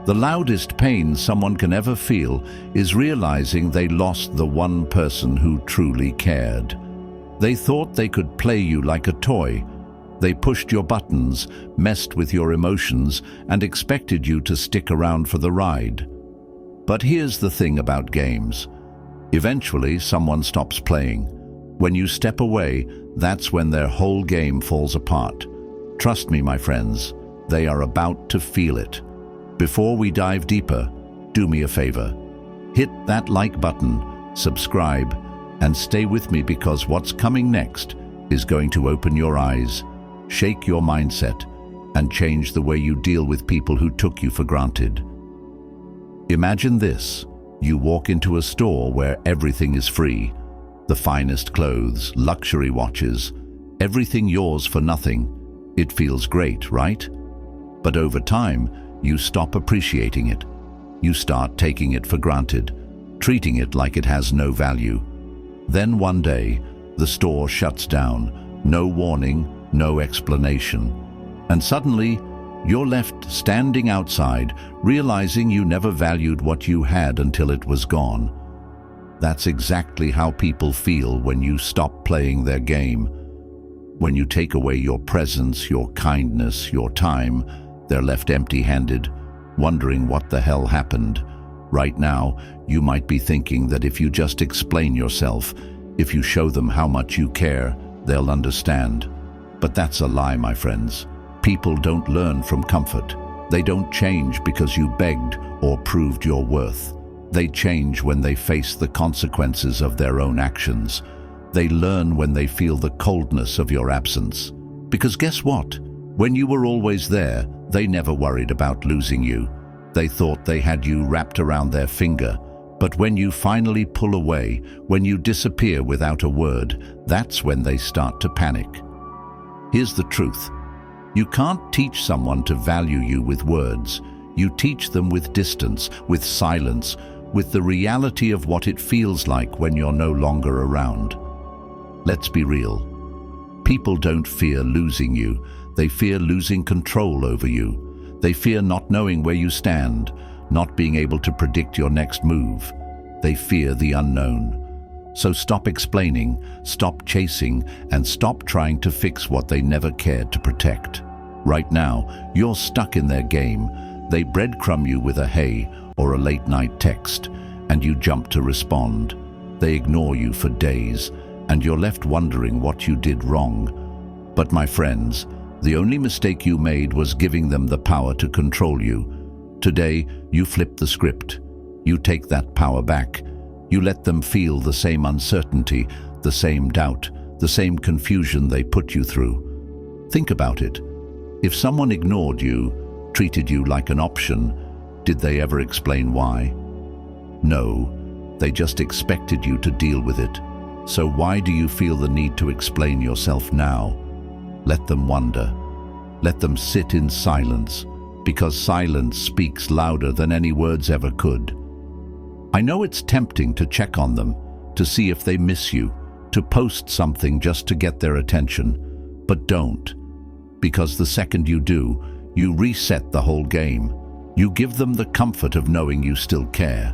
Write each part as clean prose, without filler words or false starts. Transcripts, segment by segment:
The loudest pain someone can ever feel is realizing they lost the one person who truly cared. They thought they could play you like a toy. They pushed your buttons, messed with your emotions, and expected you to stick around for the ride. But here's the thing about games. Eventually, someone stops playing. When you step away, that's when their whole game falls apart. Trust me, my friends, they are about to feel it. Before we dive deeper, do me a favor. Hit that like button, subscribe, and stay with me because what's coming next is going to open your eyes, shake your mindset, and change the way you deal with people who took you for granted. Imagine this. You walk into a store where everything is free. The finest clothes, luxury watches, everything yours for nothing. It feels great, right? But over time, you stop appreciating it. You start taking it for granted, treating it like it has no value. Then one day, the store shuts down, no warning, no explanation. And suddenly, you're left standing outside, realizing you never valued what you had until it was gone. That's exactly how people feel when you stop playing their game. When you take away your presence, your kindness, your time, they're left empty-handed, wondering what the hell happened. Right now, you might be thinking that if you just explain yourself, if you show them how much you care, they'll understand. But that's a lie, my friends. People don't learn from comfort. They don't change because you begged or proved your worth. They change when they face the consequences of their own actions. They learn when they feel the coldness of your absence. Because guess what? When you were always there, they never worried about losing you. They thought they had you wrapped around their finger. But when you finally pull away, when you disappear without a word, that's when they start to panic. Here's the truth. You can't teach someone to value you with words. You teach them with distance, with silence, with the reality of what it feels like when you're no longer around. Let's be real. People don't fear losing you. They fear losing control over you. They fear not knowing where you stand, not being able to predict your next move. They fear the unknown. So stop explaining, stop chasing, and stop trying to fix what they never cared to protect. Right now, you're stuck in their game. They breadcrumb you with a hey or a late-night text, and you jump to respond. They ignore you for days, and you're left wondering what you did wrong. But my friends, the only mistake you made was giving them the power to control you. Today, you flip the script. You take that power back. You let them feel the same uncertainty, the same doubt, the same confusion they put you through. Think about it. If someone ignored you, treated you like an option, did they ever explain why? No, they just expected you to deal with it. So why do you feel the need to explain yourself now? Let them wonder. Let them sit in silence, because silence speaks louder than any words ever could. I know it's tempting to check on them, to see if they miss you, to post something just to get their attention. But don't, because the second you do, you reset the whole game. You give them the comfort of knowing you still care.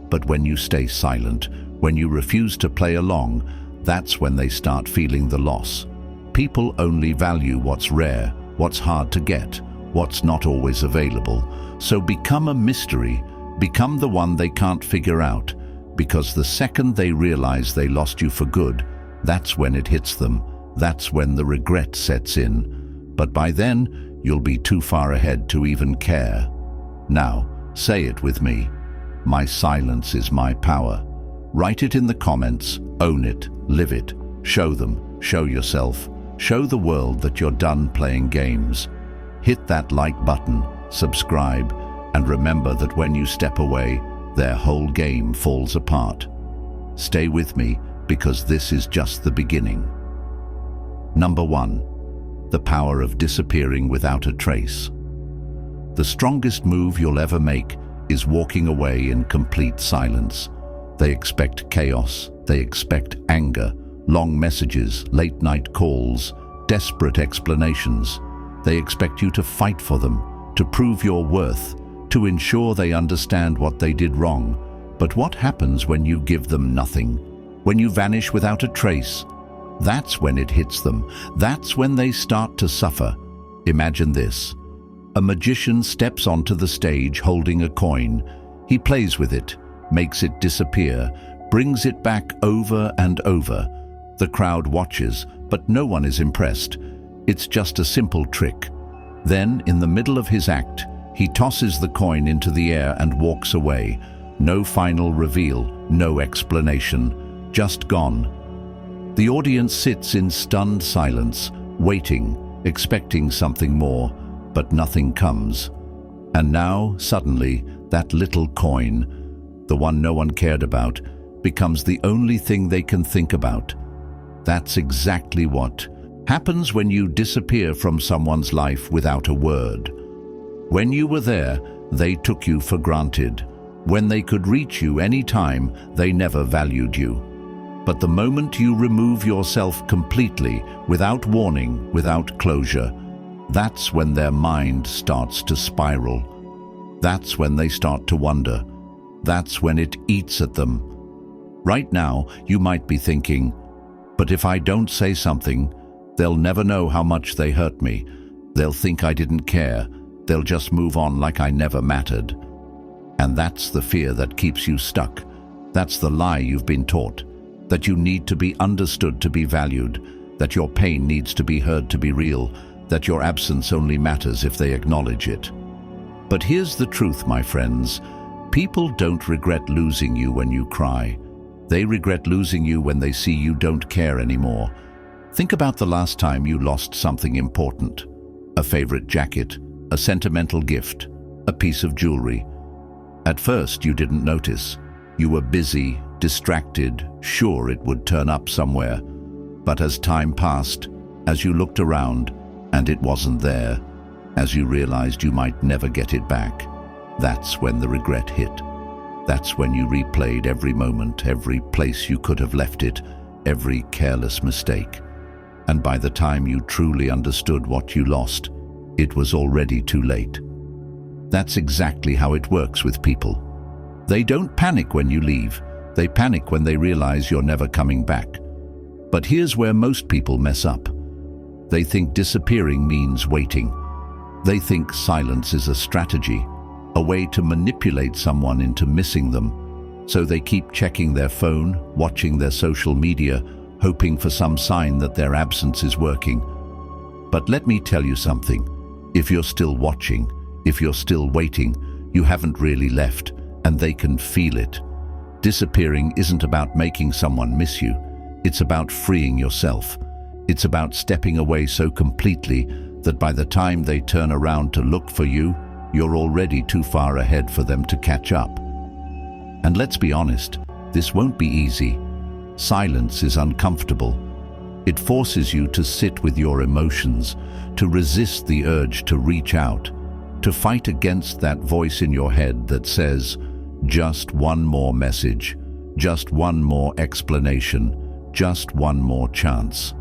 But when you stay silent, when you refuse to play along, that's when they start feeling the loss. People only value what's rare, what's hard to get, what's not always available. So become a mystery, become the one they can't figure out, because the second they realize they lost you for good, that's when it hits them. That's when the regret sets in. But by then, you'll be too far ahead to even care. Now, say it with me. My silence is my power. Write it in the comments, own it, live it, show them, show yourself. Show the world that you're done playing games. Hit that like button, subscribe, and remember that when you step away, their whole game falls apart. Stay with me, because this is just the beginning. Number 1. The power of disappearing without a trace. The strongest move you'll ever make is walking away in complete silence. They expect chaos, they expect anger, long messages, late-night calls, desperate explanations. They expect you to fight for them, to prove your worth, to ensure they understand what they did wrong. But what happens when you give them nothing? When you vanish without a trace? That's when it hits them. That's when they start to suffer. Imagine this. A magician steps onto the stage holding a coin. He plays with it, makes it disappear, brings it back over and over. The crowd watches, but no one is impressed. It's just a simple trick. Then, in the middle of his act, he tosses the coin into the air and walks away. No final reveal, no explanation, just gone. The audience sits in stunned silence, waiting, expecting something more, but nothing comes. And now, suddenly, that little coin, the one no one cared about, becomes the only thing they can think about. That's exactly what happens when you disappear from someone's life without a word. When you were there, they took you for granted. When they could reach you any time, they never valued you. But the moment you remove yourself completely, without warning, without closure, that's when their mind starts to spiral. That's when they start to wonder. That's when it eats at them. Right now, you might be thinking, but if I don't say something, they'll never know how much they hurt me. They'll think I didn't care. They'll just move on like I never mattered. And that's the fear that keeps you stuck. That's the lie you've been taught. That you need to be understood to be valued. That your pain needs to be heard to be real. That your absence only matters if they acknowledge it. But here's the truth, my friends. People don't regret losing you when you cry. They regret losing you when they see you don't care anymore. Think about the last time you lost something important. A favorite jacket, a sentimental gift, a piece of jewelry. At first you didn't notice. You were busy, distracted, sure it would turn up somewhere. But as time passed, as you looked around and it wasn't there, as you realized you might never get it back, that's when the regret hit. That's when you replayed every moment, every place you could have left it, every careless mistake. And by the time you truly understood what you lost, it was already too late. That's exactly how it works with people. They don't panic when you leave. They panic when they realize you're never coming back. But here's where most people mess up. They think disappearing means waiting. They think silence is a strategy, a way to manipulate someone into missing them. So they keep checking their phone, watching their social media, hoping for some sign that their absence is working. But let me tell you something. If you're still watching, if you're still waiting, you haven't really left, and they can feel it. Disappearing isn't about making someone miss you. It's about freeing yourself. It's about stepping away so completely that by the time they turn around to look for you, you're already too far ahead for them to catch up. And let's be honest, this won't be easy. Silence is uncomfortable. It forces you to sit with your emotions, to resist the urge to reach out, to fight against that voice in your head that says, just one more message, just one more explanation, just one more chance.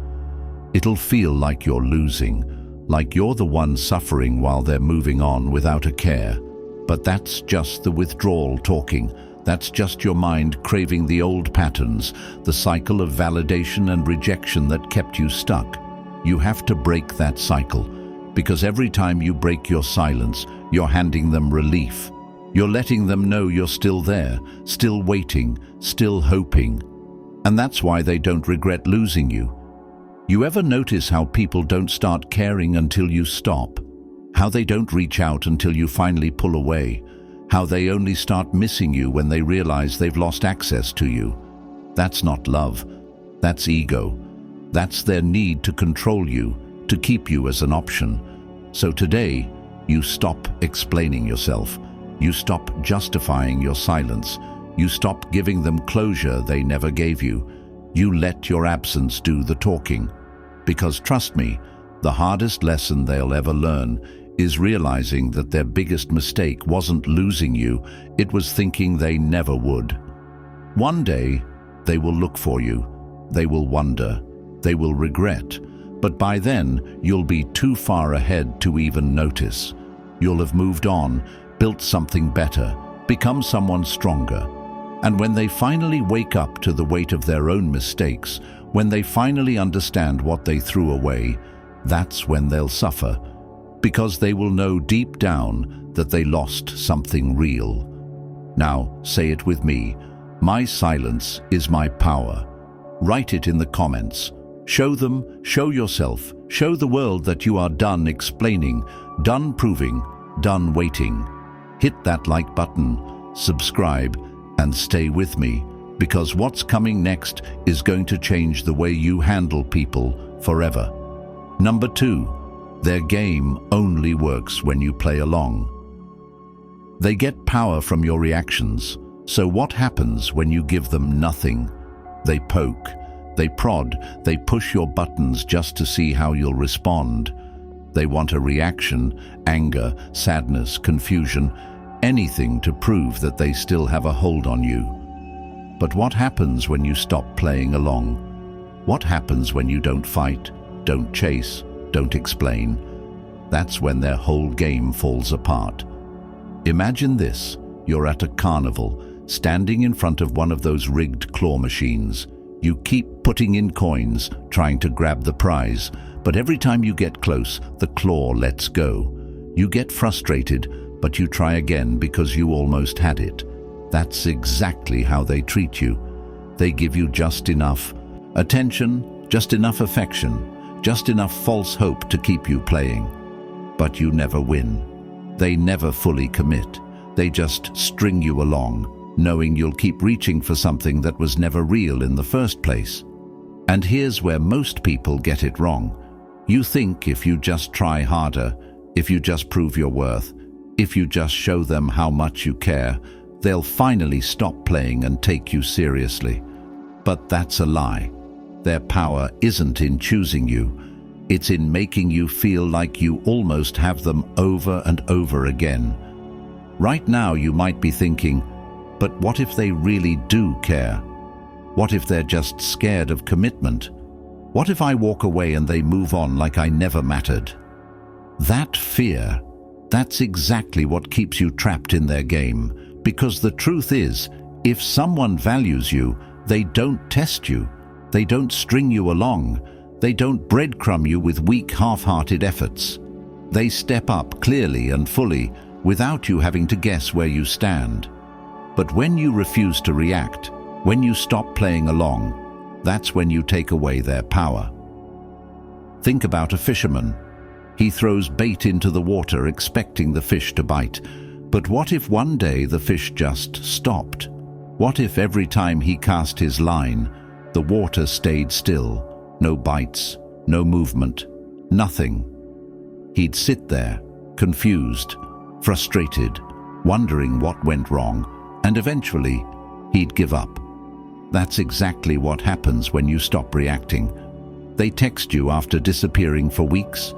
It'll feel like you're losing, like you're the one suffering while they're moving on without a care. But that's just the withdrawal talking. That's just your mind craving the old patterns, the cycle of validation and rejection that kept you stuck. You have to break that cycle, because every time you break your silence, you're handing them relief. You're letting them know you're still there, still waiting, still hoping. And that's why they don't regret losing you. You ever notice how people don't start caring until you stop? How they don't reach out until you finally pull away? How they only start missing you when they realize they've lost access to you? That's not love. That's ego. That's their need to control you, to keep you as an option. So today, you stop explaining yourself. You stop justifying your silence. You stop giving them closure they never gave you. You let your absence do the talking. Because trust me, the hardest lesson they'll ever learn is realizing that their biggest mistake wasn't losing you, it was thinking they never would. One day, they will look for you. They will wonder. They will regret. But by then, you'll be too far ahead to even notice. You'll have moved on. built something better, become someone stronger. And when they finally wake up to the weight of their own mistakes, when they finally understand what they threw away, that's when they'll suffer, because they will know deep down that they lost something real. Now, say it with me. My silence is my power. Write it in the comments. Show them, show yourself, show the world that you are done explaining, done proving, done waiting. Hit that like button, subscribe, and stay with me, because what's coming next is going to change the way you handle people forever. Number 2, their game only works when you play along. They get power from your reactions, so what happens when you give them nothing? They poke, they prod, they push your buttons just to see how you'll respond. They want a reaction, anger, sadness, confusion, anything to prove that they still have a hold on you. But what happens when you stop playing along? What happens when you don't fight, don't chase, don't explain? That's when their whole game falls apart. Imagine this: you're at a carnival, standing in front of one of those rigged claw machines. You keep putting in coins, trying to grab the prize, but every time you get close, the claw lets go. You get frustrated, but you try again because you almost had it. That's exactly how they treat you. They give you just enough attention, just enough affection, just enough false hope to keep you playing. But you never win. They never fully commit. They just string you along, knowing you'll keep reaching for something that was never real in the first place. And here's where most people get it wrong. You think if you just try harder, if you just prove your worth, if you just show them how much you care, they'll finally stop playing and take you seriously. But that's a lie. Their power isn't in choosing you. It's in making you feel like you almost have them over and over again. Right now you might be thinking, but what if they really do care? What if they're just scared of commitment? What if I walk away and they move on like I never mattered? That fear, that's exactly what keeps you trapped in their game. Because the truth is, if someone values you, they don't test you. They don't string you along. They don't breadcrumb you with weak, half-hearted efforts. They step up clearly and fully, without you having to guess where you stand. But when you refuse to react, when you stop playing along, that's when you take away their power. Think about a fisherman. He throws bait into the water expecting the fish to bite. But what if one day the fish just stopped? What if every time he cast his line, the water stayed still? No bites, no movement, nothing. He'd sit there, confused, frustrated, wondering what went wrong, and eventually he'd give up. That's exactly what happens when you stop reacting. They text you after disappearing for weeks.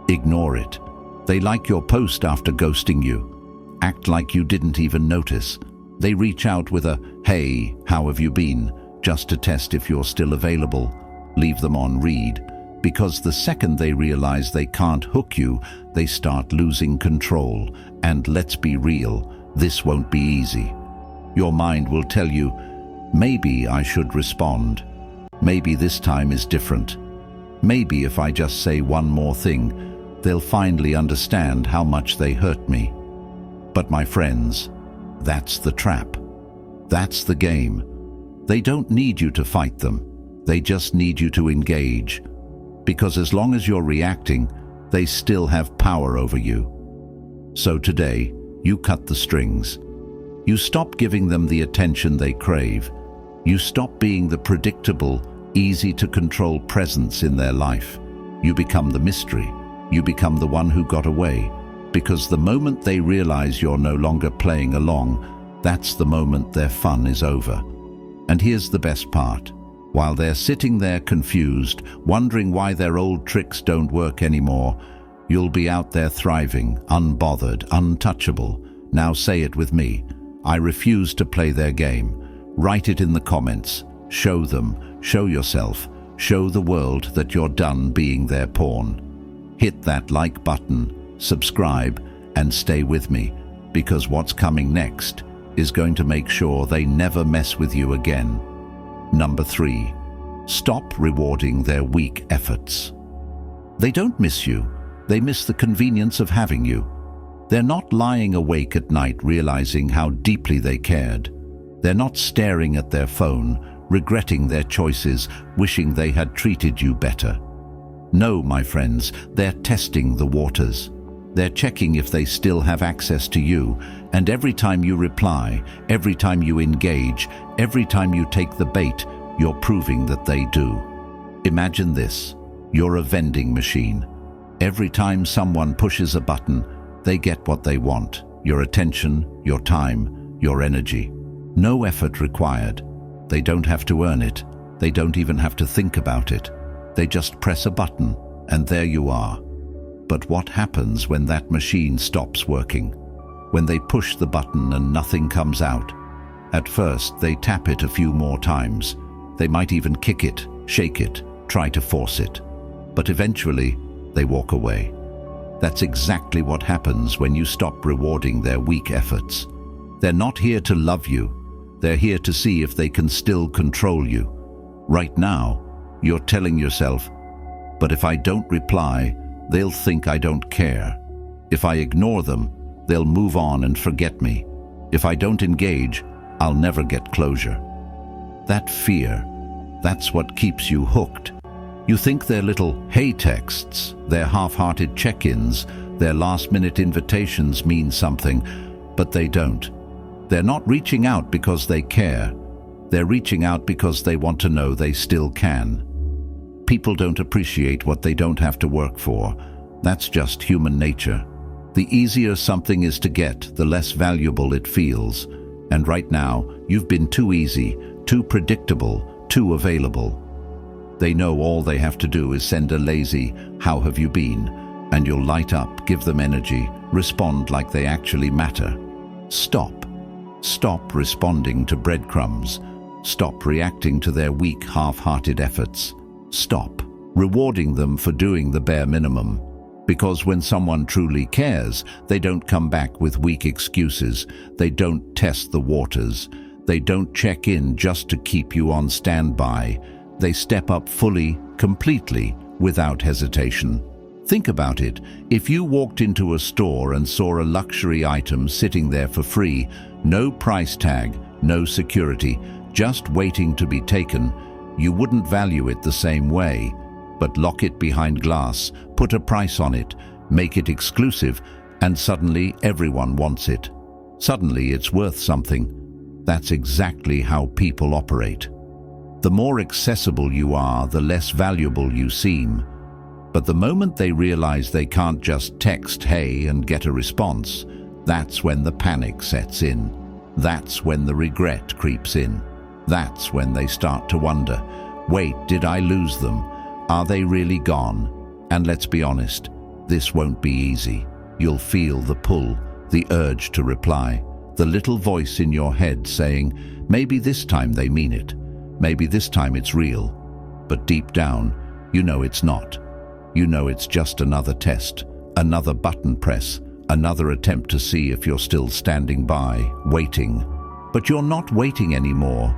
Ignore it. They like your post after ghosting you. Act like you didn't even notice. They reach out with a, "Hey, how have you been?" just to test if you're still available. Leave them on read, because the second they realize they can't hook you, they start losing control. And let's be real, this won't be easy. Your mind will tell you, maybe I should respond. Maybe this time is different. Maybe if I just say one more thing, they'll finally understand how much they hurt me. But my friends, that's the trap. That's the game. They don't need you to fight them. They just need you to engage. Because as long as you're reacting, they still have power over you. So today, you cut the strings. You stop giving them the attention they crave. You stop being the predictable, easy-to-control presence in their life. You become the mystery. You become the one who got away. Because the moment they realize you're no longer playing along, that's the moment their fun is over. And here's the best part. While they're sitting there confused, wondering why their old tricks don't work anymore, you'll be out there thriving, unbothered, untouchable. Now say it with me. I refuse to play their game. Write it in the comments. Show them, show yourself, show the world that you're done being their pawn. Hit that like button, subscribe, and stay with me, because what's coming next is going to make sure they never mess with you again. Number 3, stop rewarding their weak efforts. They don't miss you. They miss the convenience of having you. They're not lying awake at night realizing how deeply they cared. They're not staring at their phone, regretting their choices, wishing they had treated you better. No, my friends, they're testing the waters. They're checking if they still have access to you, and every time you reply, every time you engage, every time you take the bait, you're proving that they do. Imagine this. You're a vending machine. Every time someone pushes a button, they get what they want: your attention, your time, your energy. No effort required. They don't have to earn it. They don't even have to think about it. They just press a button, and there you are. But what happens when that machine stops working? When they push the button and nothing comes out? At first, they tap it a few more times. They might even kick it, shake it, try to force it. But eventually, they walk away. That's exactly what happens when you stop rewarding their weak efforts. They're not here to love you. They're here to see if they can still control you. Right now, you're telling yourself, but if I don't reply, they'll think I don't care. If I ignore them, they'll move on and forget me. If I don't engage, I'll never get closure. That fear, that's what keeps you hooked. You think their little hey texts, their half-hearted check-ins, their last-minute invitations mean something, but they don't. They're not reaching out because they care. They're reaching out because they want to know they still can. People don't appreciate what they don't have to work for. That's just human nature. The easier something is to get, the less valuable it feels. And right now, you've been too easy, too predictable, too available. They know all they have to do is send a lazy, "How have you been?" and you'll light up, give them energy, respond like they actually matter. Stop. Stop responding to breadcrumbs. Stop reacting to their weak, half-hearted efforts. Stop rewarding them for doing the bare minimum. Because when someone truly cares, they don't come back with weak excuses. They don't test the waters. They don't check in just to keep you on standby. They step up fully, completely, without hesitation. Think about it. If you walked into a store and saw a luxury item sitting there for free, no price tag, no security, just waiting to be taken, you wouldn't value it the same way. But lock it behind glass, put a price on it, make it exclusive, and suddenly everyone wants it. Suddenly it's worth something. That's exactly how people operate. The more accessible you are, the less valuable you seem. But the moment they realize they can't just text hey and get a response, that's when the panic sets in. That's when the regret creeps in. That's when they start to wonder, wait, did I lose them? Are they really gone? And let's be honest, this won't be easy. You'll feel the pull, the urge to reply, the little voice in your head saying, maybe this time they mean it. Maybe this time it's real. But deep down, you know it's not. You know it's just another test, another button press, another attempt to see if you're still standing by, waiting. But you're not waiting anymore.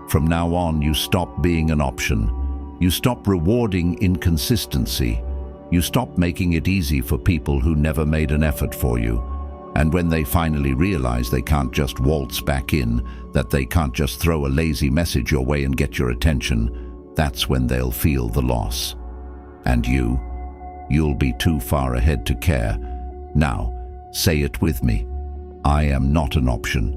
From now on, you stop being an option. You stop rewarding inconsistency. You stop making it easy for people who never made an effort for you. And when they finally realize they can't just waltz back in, that they can't just throw a lazy message your way and get your attention, that's when they'll feel the loss. And you'll be too far ahead to care. Now, say it with me. I am not an option.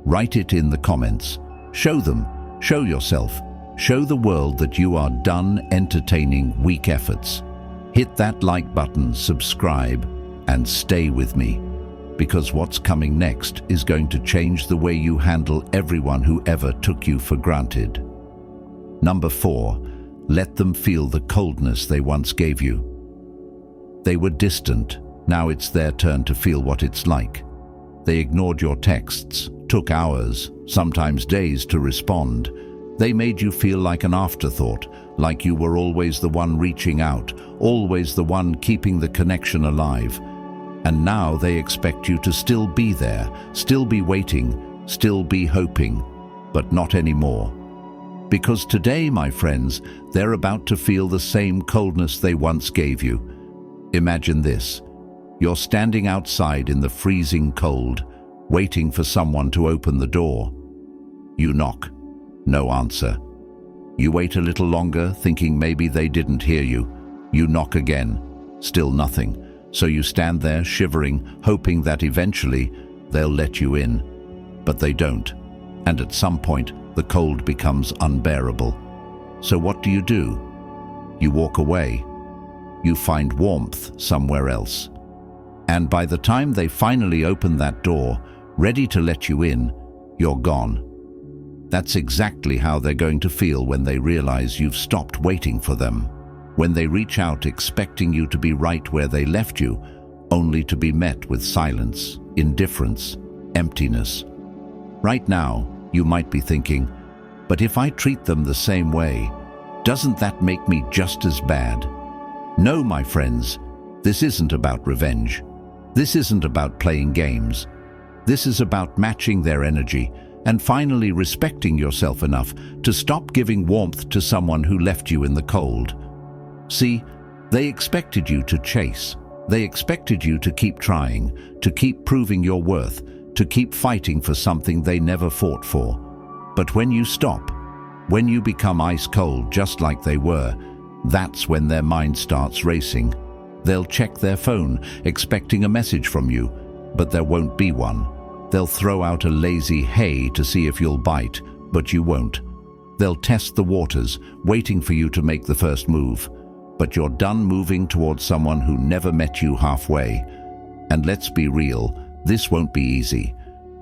Write it in the comments. Show them, show yourself, show the world that you are done entertaining weak efforts. Hit that like button, subscribe, and stay with me. Because what's coming next is going to change the way you handle everyone who ever took you for granted. Number 4, let them feel the coldness they once gave you. They were distant. Now it's their turn to feel what it's like. They ignored your texts, took hours, sometimes days to respond. They made you feel like an afterthought, like you were always the one reaching out, always the one keeping the connection alive. And now they expect you to still be there, still be waiting, still be hoping, but not anymore. Because today, my friends, they're about to feel the same coldness they once gave you. Imagine this. You're standing outside in the freezing cold, waiting for someone to open the door. You knock. No answer. You wait a little longer, thinking maybe they didn't hear you. You knock again. Still nothing. So you stand there, shivering, hoping that eventually they'll let you in. But they don't. And at some point, the cold becomes unbearable. So what do? You walk away. You find warmth somewhere else. And by the time they finally open that door, ready to let you in, you're gone. That's exactly how they're going to feel when they realize you've stopped waiting for them. When they reach out expecting you to be right where they left you, only to be met with silence, indifference, emptiness. Right now, you might be thinking, but if I treat them the same way, doesn't that make me just as bad? No, my friends, this isn't about revenge. This isn't about playing games. This is about matching their energy and finally respecting yourself enough to stop giving warmth to someone who left you in the cold. See, they expected you to chase. They expected you to keep trying, to keep proving your worth, to keep fighting for something they never fought for. But when you stop, when you become ice cold just like they were, that's when their mind starts racing. They'll check their phone, expecting a message from you, but there won't be one. They'll throw out a lazy hey to see if you'll bite, but you won't. They'll test the waters, waiting for you to make the first move. But you're done moving towards someone who never met you halfway. And let's be real, this won't be easy.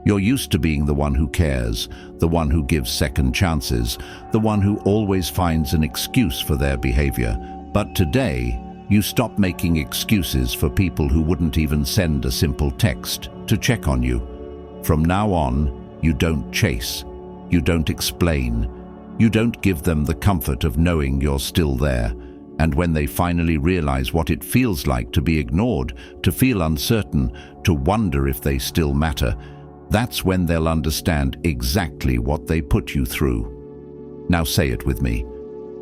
You're used to being the one who cares, the one who gives second chances, the one who always finds an excuse for their behavior. But today, you stop making excuses for people who wouldn't even send a simple text to check on you. From now on, you don't chase, you don't explain, you don't give them the comfort of knowing you're still there. And when they finally realize what it feels like to be ignored, to feel uncertain, to wonder if they still matter, that's when they'll understand exactly what they put you through. Now say it with me.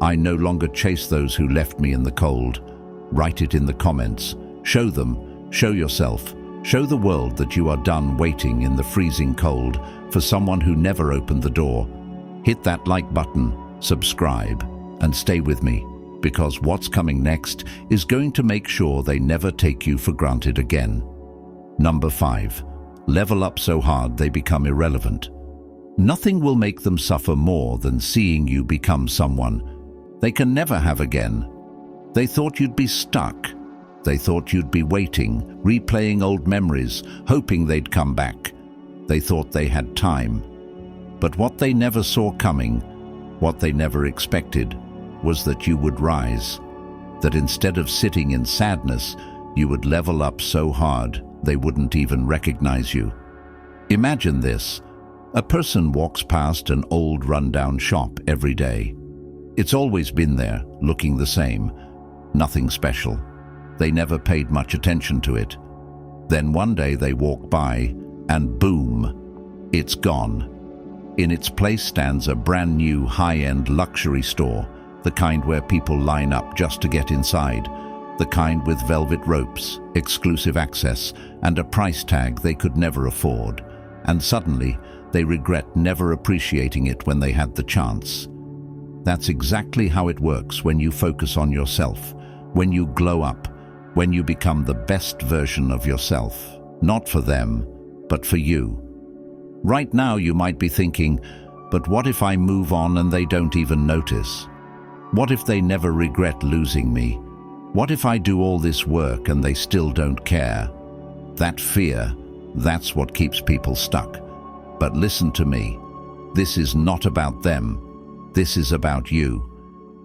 I no longer chase those who left me in the cold. Write it in the comments. Show them, show yourself, show the world that you are done waiting in the freezing cold for someone who never opened the door. Hit that like button, subscribe, and stay with me, because what's coming next is going to make sure they never take you for granted again. Number 5. Level up so hard they become irrelevant. Nothing will make them suffer more than seeing you become someone they can never have again. They thought you'd be stuck. They thought you'd be waiting, replaying old memories, hoping they'd come back. They thought they had time. But what they never saw coming, what they never expected, was that you would rise. That instead of sitting in sadness, you would level up so hard they wouldn't even recognize you. Imagine this. A person walks past an old rundown shop every day. It's always been there, looking the same. Nothing special. They never paid much attention to it. Then one day they walk by, and boom, it's gone. In its place stands a brand new high-end luxury store, the kind where people line up just to get inside, the kind with velvet ropes, exclusive access, and a price tag they could never afford. And suddenly, they regret never appreciating it when they had the chance. That's exactly how it works when you focus on yourself, when you glow up, when you become the best version of yourself, not for them, but for you. Right now you might be thinking, but what if I move on and they don't even notice? What if they never regret losing me? What if I do all this work and they still don't care? That fear, that's what keeps people stuck. But listen to me. This is not about them. This is about you.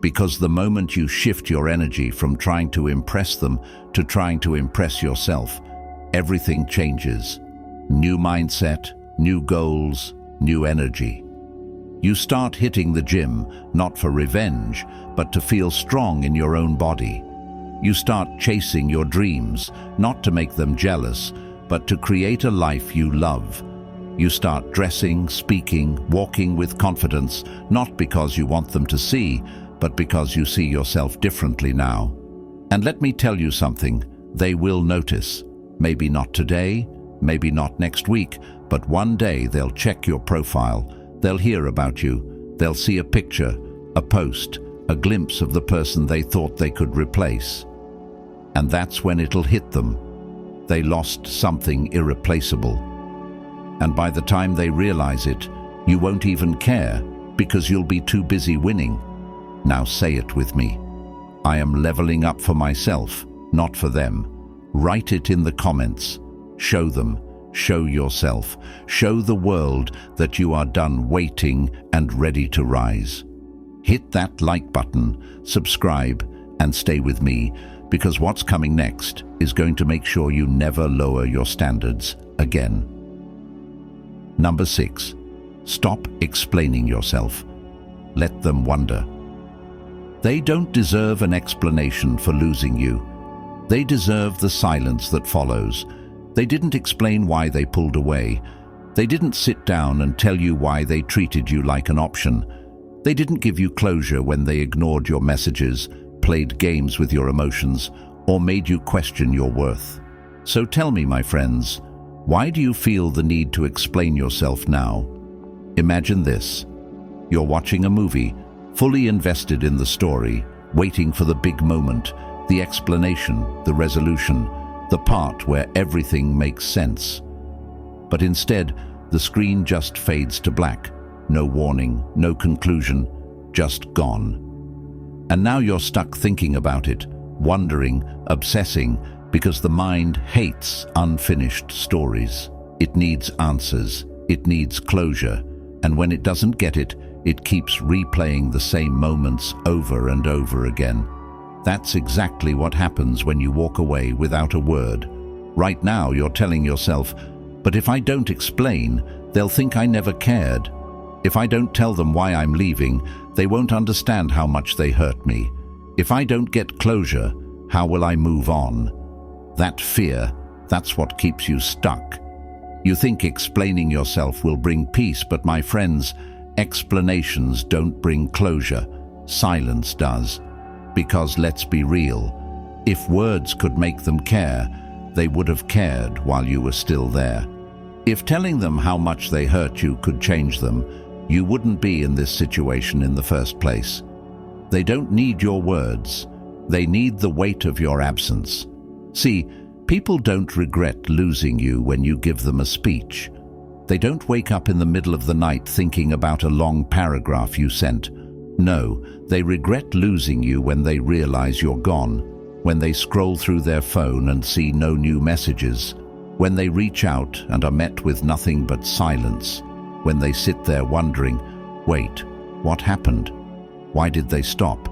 Because the moment you shift your energy from trying to impress them to trying to impress yourself, everything changes. New mindset, new goals, new energy. You start hitting the gym, not for revenge, but to feel strong in your own body. You start chasing your dreams, not to make them jealous, but to create a life you love. You start dressing, speaking, walking with confidence, not because you want them to see, but because you see yourself differently now. And let me tell you something, they will notice. Maybe not today, maybe not next week, but one day they'll check your profile, they'll hear about you, they'll see a picture, a post, a glimpse of the person they thought they could replace. And that's when it'll hit them. They lost something irreplaceable. And by the time they realize it, you won't even care because you'll be too busy winning. Now say it with me. I am leveling up for myself, not for them. Write it in the comments. Show them, show yourself, show the world that you are done waiting and ready to rise. Hit that like button, subscribe, and stay with me, because what's coming next is going to make sure you never lower your standards again. Number 6, stop explaining yourself. Let them wonder. They don't deserve an explanation for losing you. They deserve the silence that follows. They didn't explain why they pulled away. They didn't sit down and tell you why they treated you like an option. They didn't give you closure when they ignored your messages, played games with your emotions, or made you question your worth. So tell me, my friends, why do you feel the need to explain yourself now? Imagine this. You're watching a movie, fully invested in the story, waiting for the big moment, the explanation, the resolution, the part where everything makes sense. But instead, the screen just fades to black. No warning, no conclusion, just gone. And now you're stuck thinking about it, wondering, obsessing, because the mind hates unfinished stories. It needs answers, it needs closure, and when it doesn't get it, it keeps replaying the same moments over and over again. That's exactly what happens when you walk away without a word. Right now you're telling yourself, but if I don't explain, they'll think I never cared. If I don't tell them why I'm leaving, they won't understand how much they hurt me. If I don't get closure, how will I move on? That fear, that's what keeps you stuck. You think explaining yourself will bring peace, but my friends, explanations don't bring closure. Silence does. Because let's be real, if words could make them care, they would have cared while you were still there. If telling them how much they hurt you could change them, you wouldn't be in this situation in the first place. They don't need your words. They need the weight of your absence. See, people don't regret losing you when you give them a speech. They don't wake up in the middle of the night thinking about a long paragraph you sent. No, they regret losing you when they realize you're gone, when they scroll through their phone and see no new messages, when they reach out and are met with nothing but silence, when they sit there wondering, wait, what happened? Why did they stop?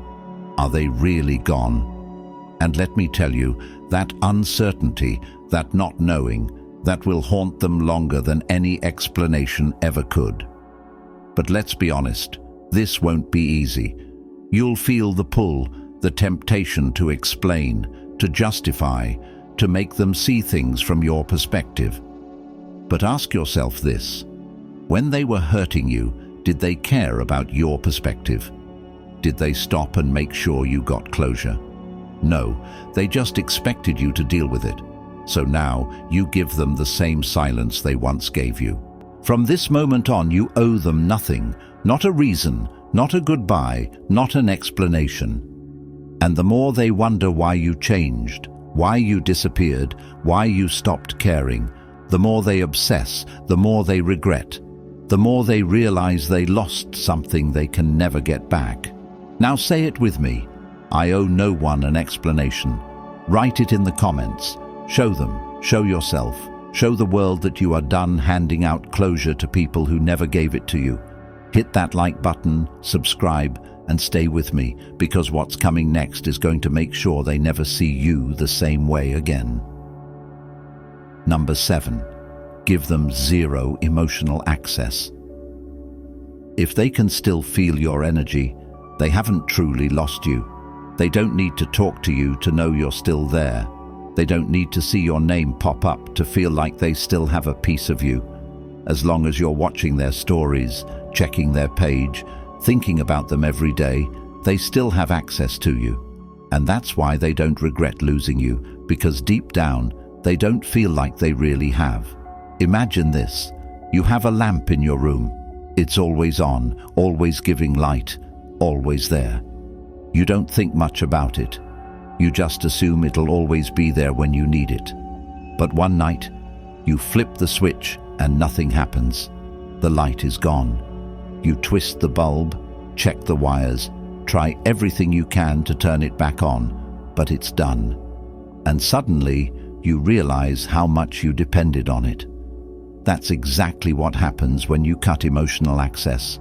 Are they really gone? And let me tell you, that uncertainty, that not knowing, that will haunt them longer than any explanation ever could. But let's be honest, this won't be easy. You'll feel the pull, the temptation to explain, to justify, to make them see things from your perspective. But ask yourself this. When they were hurting you, did they care about your perspective? Did they stop and make sure you got closure? No, they just expected you to deal with it. So now you give them the same silence they once gave you. From this moment on, you owe them nothing, not a reason, not a goodbye, not an explanation. And the more they wonder why you changed, why you disappeared, why you stopped caring, the more they obsess, the more they regret, the more they realize they lost something they can never get back. Now say it with me. I owe no one an explanation. Write it in the comments. Show them, show yourself, show the world that you are done handing out closure to people who never gave it to you. Hit that like button, subscribe, and stay with me, because what's coming next is going to make sure they never see you the same way again. Number 7, give them zero emotional access. If they can still feel your energy, they haven't truly lost you. They don't need to talk to you to know you're still there. They don't need to see your name pop up to feel like they still have a piece of you. As long as you're watching their stories, checking their page, thinking about them every day, they still have access to you. And that's why they don't regret losing you, because deep down, they don't feel like they really have. Imagine this. You have a lamp in your room. It's always on, always giving light, always there. You don't think much about it. You just assume it'll always be there when you need it. But one night, you flip the switch and nothing happens. The light is gone. You twist the bulb, check the wires, try everything you can to turn it back on, but it's done. And suddenly, you realize how much you depended on it. That's exactly what happens when you cut emotional access.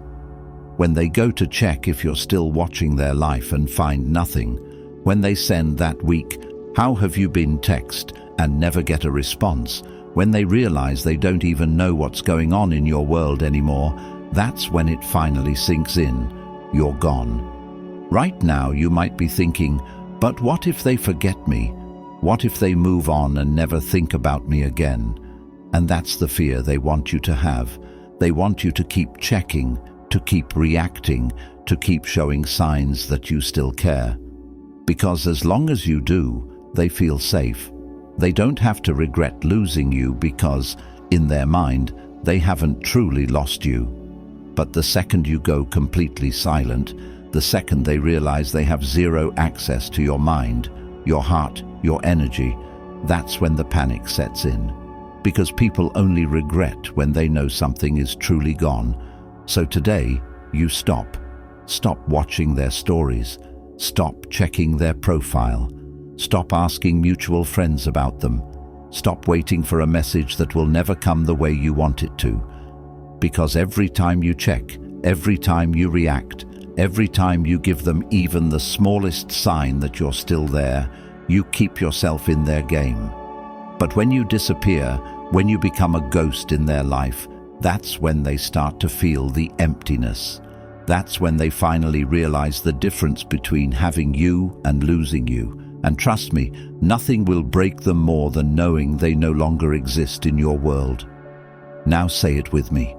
When they go to check if you're still watching their life and find nothing, when they send that week, "How have you been?" text and never get a response, when they realize they don't even know what's going on in your world anymore, that's when it finally sinks in. You're gone. Right now you might be thinking, but what if they forget me? What if they move on and never think about me again? And that's the fear they want you to have. They want you to keep checking, to keep reacting, to keep showing signs that you still care. Because as long as you do, they feel safe. They don't have to regret losing you because, in their mind, they haven't truly lost you. But the second you go completely silent, the second they realize they have zero access to your mind, your heart, your energy, that's when the panic sets in. Because people only regret when they know something is truly gone. So today, you stop. Stop watching their stories. Stop checking their profile. Stop asking mutual friends about them. Stop waiting for a message that will never come the way you want it to. Because every time you check, every time you react, every time you give them even the smallest sign that you're still there, you keep yourself in their game. But when you disappear, when you become a ghost in their life, that's when they start to feel the emptiness. That's when they finally realize the difference between having you and losing you. And trust me, nothing will break them more than knowing they no longer exist in your world. Now say it with me.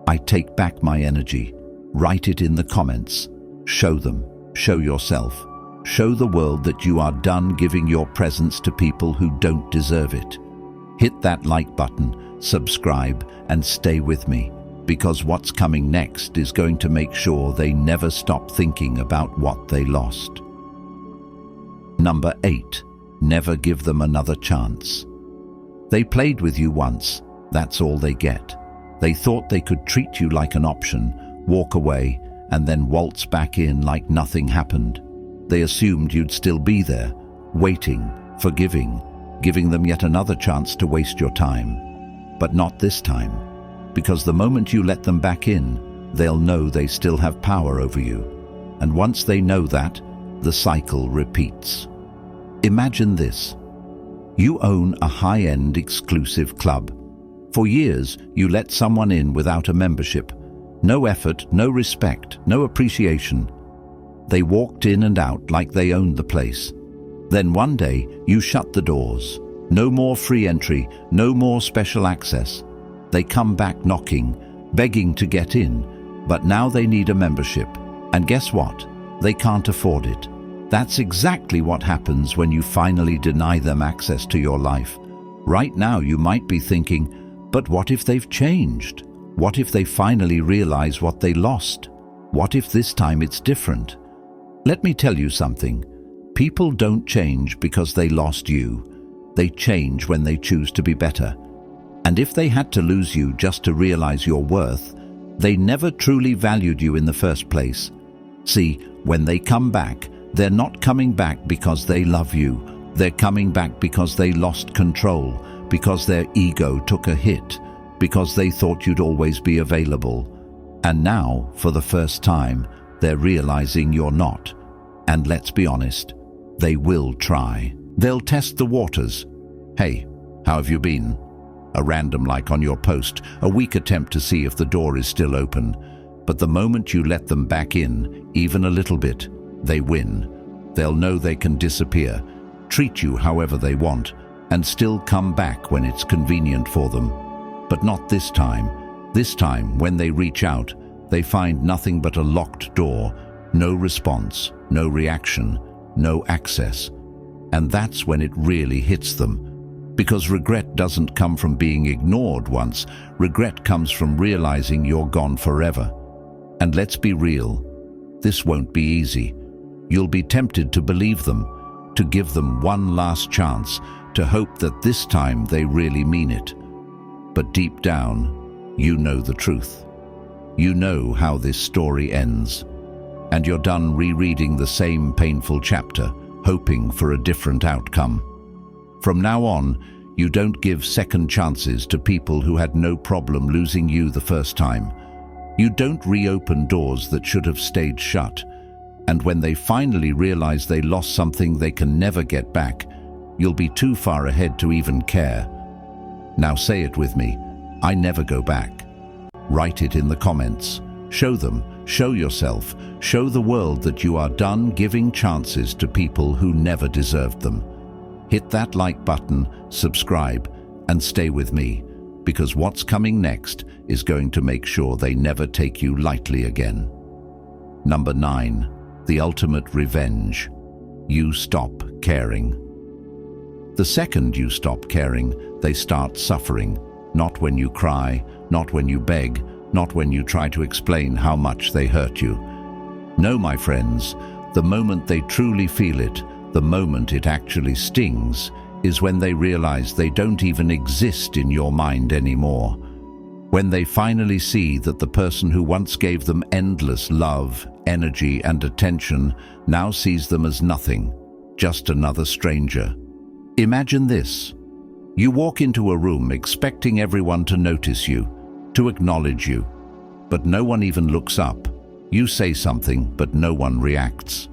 I take back my energy. Write it in the comments. Show them. Show yourself. Show the world that you are done giving your presence to people who don't deserve it. Hit that like button, subscribe, and stay with me, because what's coming next is going to make sure they never stop thinking about what they lost. Number 8. Never give them another chance. They played with you once. That's all they get. They thought they could treat you like an option, walk away, and then waltz back in like nothing happened. They assumed you'd still be there, waiting, forgiving, giving them yet another chance to waste your time. But not this time, because the moment you let them back in, they'll know they still have power over you. And once they know that, the cycle repeats. Imagine this. You own a high-end exclusive club. For years, you let someone in without a membership. No effort, no respect, no appreciation. They walked in and out like they owned the place. Then one day, you shut the doors. No more free entry, no more special access. They come back knocking, begging to get in, but now they need a membership. And guess what? They can't afford it. That's exactly what happens when you finally deny them access to your life. Right now, you might be thinking, but what if they've changed? What if they finally realize what they lost? What if this time it's different? Let me tell you something. People don't change because they lost you. They change when they choose to be better. And if they had to lose you just to realize your worth, they never truly valued you in the first place. See, when they come back, they're not coming back because they love you. They're coming back because they lost control, because their ego took a hit, because they thought you'd always be available. And now, for the first time, they're realizing you're not. And let's be honest, they will try. They'll test the waters. Hey, how have you been? A random like on your post, a weak attempt to see if the door is still open. But the moment you let them back in, even a little bit, they win. They'll know they can disappear, treat you however they want, and still come back when it's convenient for them. But not this time. This time, when they reach out, they find nothing but a locked door, no response, no reaction, no access. And that's when it really hits them. Because regret doesn't come from being ignored once. Regret comes from realizing you're gone forever. And let's be real, this won't be easy. You'll be tempted to believe them, to give them one last chance, to hope that this time they really mean it. But deep down, you know the truth. You know how this story ends. And you're done rereading the same painful chapter, hoping for a different outcome. From now on, you don't give second chances to people who had no problem losing you the first time. You don't reopen doors that should have stayed shut. And when they finally realize they lost something they can never get back, you'll be too far ahead to even care. Now say it with me, I never go back. Write it in the comments. Show them, show yourself, show the world that you are done giving chances to people who never deserved them. Hit that like button, subscribe, and stay with me, because what's coming next is going to make sure they never take you lightly again. Number 9, the ultimate revenge. You stop caring. The second you stop caring, they start suffering. Not when you cry, not when you beg, not when you try to explain how much they hurt you. No, my friends, the moment they truly feel it, the moment it actually stings, is when they realize they don't even exist in your mind anymore. When they finally see that the person who once gave them endless love, energy, and attention now sees them as nothing, just another stranger. Imagine this. You walk into a room expecting everyone to notice you, to acknowledge you, but no one even looks up. You say something, but no one reacts.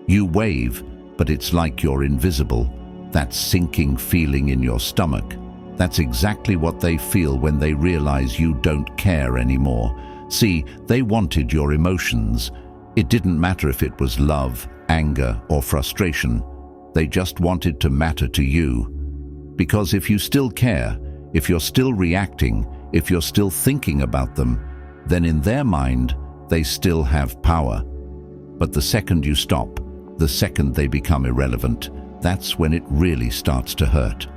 You wave, but it's like you're invisible. That sinking feeling in your stomach. That's exactly what they feel when they realize you don't care anymore. See, they wanted your emotions. It didn't matter if it was love, anger, or frustration. They just wanted to matter to you. Because if you still care, if you're still reacting, if you're still thinking about them, then in their mind, they still have power. But the second you stop, the second they become irrelevant, that's when it really starts to hurt.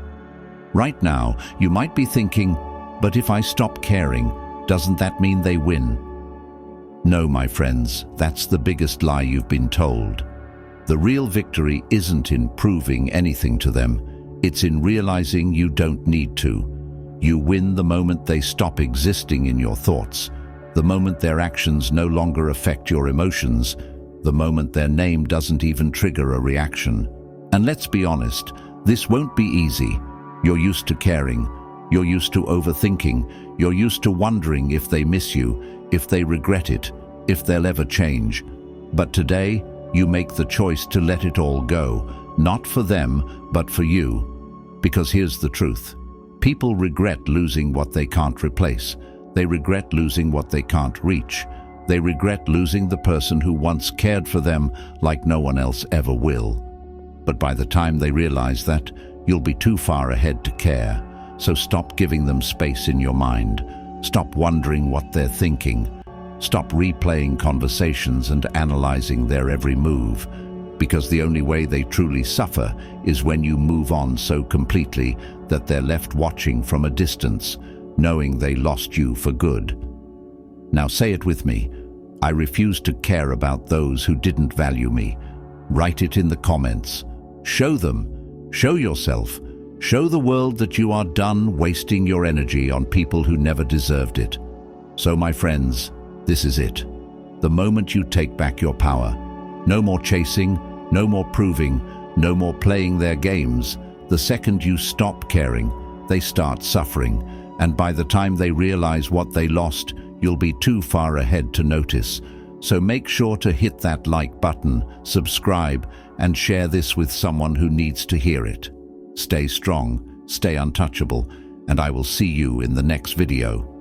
Right now, you might be thinking, but if I stop caring, doesn't that mean they win? No, my friends, that's the biggest lie you've been told. The real victory isn't in proving anything to them. It's in realizing you don't need to. You win the moment they stop existing in your thoughts, the moment their actions no longer affect your emotions, the moment their name doesn't even trigger a reaction. And let's be honest, this won't be easy. You're used to caring. You're used to overthinking. You're used to wondering if they miss you, if they regret it, if they'll ever change. But today, you make the choice to let it all go, not for them, but for you. Because here's the truth. People regret losing what they can't replace. They regret losing what they can't reach. They regret losing the person who once cared for them like no one else ever will. But by the time they realize that, you'll be too far ahead to care. So stop giving them space in your mind. Stop wondering what they're thinking. Stop replaying conversations and analyzing their every move. Because the only way they truly suffer is when you move on so completely that they're left watching from a distance, knowing they lost you for good. Now say it with me. I refuse to care about those who didn't value me. Write it in the comments. Show them. Show yourself. Show the world that you are done wasting your energy on people who never deserved it. So my friends, this is it. The moment you take back your power. No more chasing, no more proving, no more playing their games. The second you stop caring, they start suffering. And by the time they realize what they lost, you'll be too far ahead to notice. So make sure to hit that like button, subscribe, and share this with someone who needs to hear it. Stay strong, stay untouchable, and I will see you in the next video.